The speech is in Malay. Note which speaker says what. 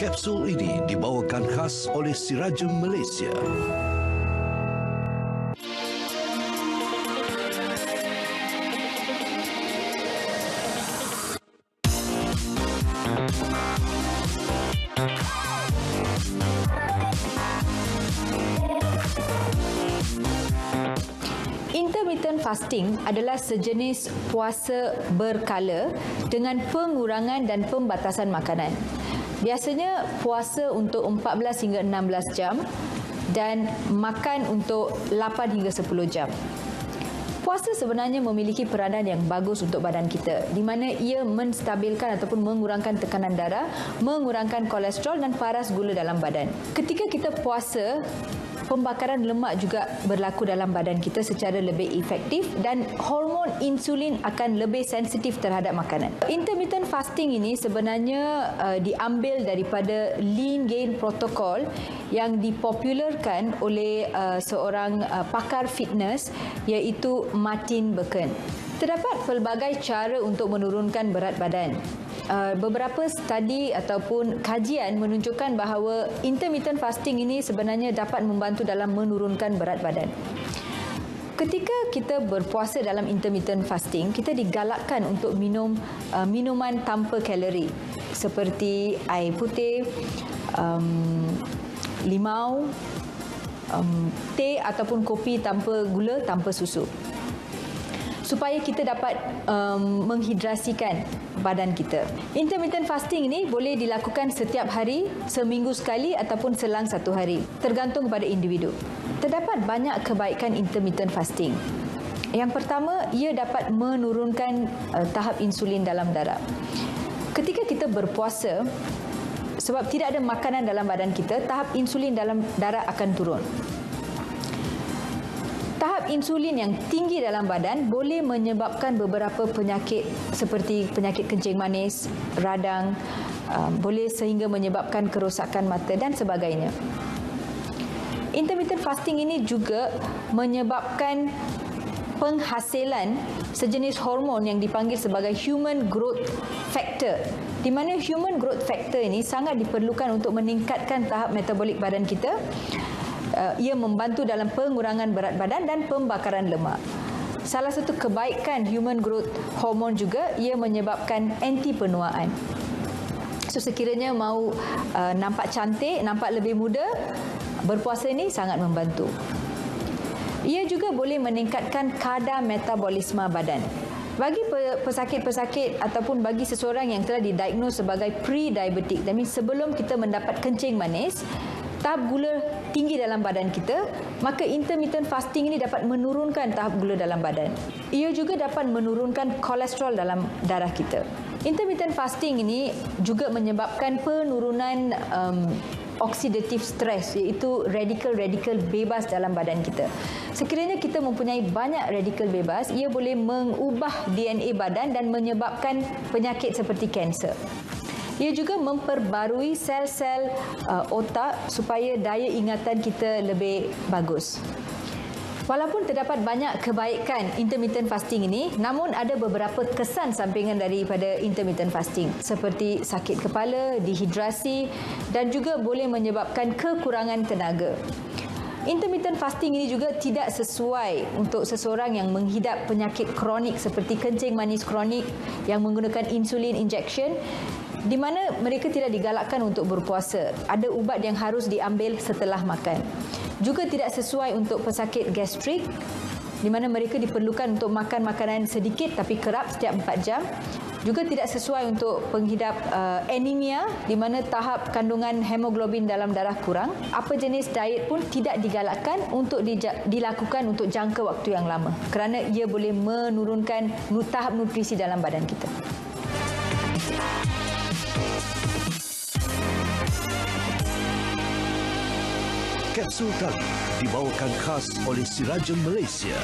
Speaker 1: Kapsul ini dibawakan khas oleh Sirajem Malaysia.
Speaker 2: Intermittent fasting adalah sejenis puasa berkala dengan pengurangan dan pembatasan makanan. Biasanya puasa untuk 14 hingga 16 jam dan makan untuk 8 hingga 10 jam. Puasa sebenarnya memiliki peranan yang bagus untuk badan kita, di mana ia menstabilkan ataupun mengurangkan tekanan darah, mengurangkan kolesterol dan paras gula dalam badan. Ketika kita puasa, pembakaran lemak juga berlaku dalam badan kita secara lebih efektif dan hormon insulin akan lebih sensitif terhadap makanan. Intermittent fasting ini sebenarnya diambil daripada Lean Gain Protocol yang dipopularkan oleh seorang pakar fitness iaitu Martin Berkhan. Terdapat pelbagai cara untuk menurunkan berat badan. Beberapa studi ataupun kajian menunjukkan bahawa intermittent fasting ini sebenarnya dapat membantu dalam menurunkan berat badan. Ketika kita berpuasa dalam intermittent fasting, kita digalakkan untuk minum minuman tanpa kalori seperti air putih, limau, teh ataupun kopi tanpa gula, tanpa susu, supaya kita dapat menghidrasikan badan kita. Intermittent fasting ini boleh dilakukan setiap hari, seminggu sekali ataupun selang satu hari, tergantung kepada individu. Terdapat banyak kebaikan intermittent fasting. Yang pertama, ia dapat menurunkan tahap insulin dalam darah. Ketika kita berpuasa, sebab tidak ada makanan dalam badan kita, tahap insulin dalam darah akan turun. Tahap insulin yang tinggi dalam badan boleh menyebabkan beberapa penyakit seperti penyakit kencing manis, radang, boleh sehingga menyebabkan kerosakan mata dan sebagainya. Intermittent fasting ini juga menyebabkan penghasilan sejenis hormon yang dipanggil sebagai human growth factor, di mana human growth factor ini sangat diperlukan untuk meningkatkan tahap metabolik badan kita. Ia membantu dalam pengurangan berat badan dan pembakaran lemak. Salah satu kebaikan human growth hormone juga, ia menyebabkan anti penuaan. So sekiranya mahu nampak cantik, nampak lebih muda, berpuasa ini sangat membantu. Ia juga boleh meningkatkan kadar metabolisme badan. Bagi pesakit-pesakit ataupun bagi seseorang yang telah didiagnos sebagai pre-diabetic, that means sebelum kita mendapat kencing manis, tahap gula tinggi dalam badan kita, maka intermittent fasting ini dapat menurunkan tahap gula dalam badan. Ia juga dapat menurunkan kolesterol dalam darah kita. Intermittent fasting ini juga menyebabkan penurunan oxidative stress, iaitu radikal-radikal bebas dalam badan kita. Sekiranya kita mempunyai banyak radikal bebas, ia boleh mengubah DNA badan dan menyebabkan penyakit seperti kanser. Ia juga memperbarui sel-sel otak supaya daya ingatan kita lebih bagus. Walaupun terdapat banyak kebaikan intermittent fasting ini, namun ada beberapa kesan sampingan daripada intermittent fasting seperti sakit kepala, dehidrasi dan juga boleh menyebabkan kekurangan tenaga. Intermittent fasting ini juga tidak sesuai untuk seseorang yang menghidap penyakit kronik seperti kencing manis kronik yang menggunakan insulin injection, di mana mereka tidak digalakkan untuk berpuasa. Ada ubat yang harus diambil setelah makan. Juga tidak sesuai untuk pesakit gastrik, di mana mereka diperlukan untuk makan makanan sedikit tapi kerap setiap 4 jam. Juga tidak sesuai untuk penghidap anemia, di mana tahap kandungan hemoglobin dalam darah kurang. Apa jenis diet pun tidak digalakkan untuk dilakukan untuk jangka waktu yang lama, kerana ia boleh menurunkan tahap nutrisi dalam badan kita.
Speaker 1: Kapsul kali dibawakan khas oleh Sirajem Malaysia.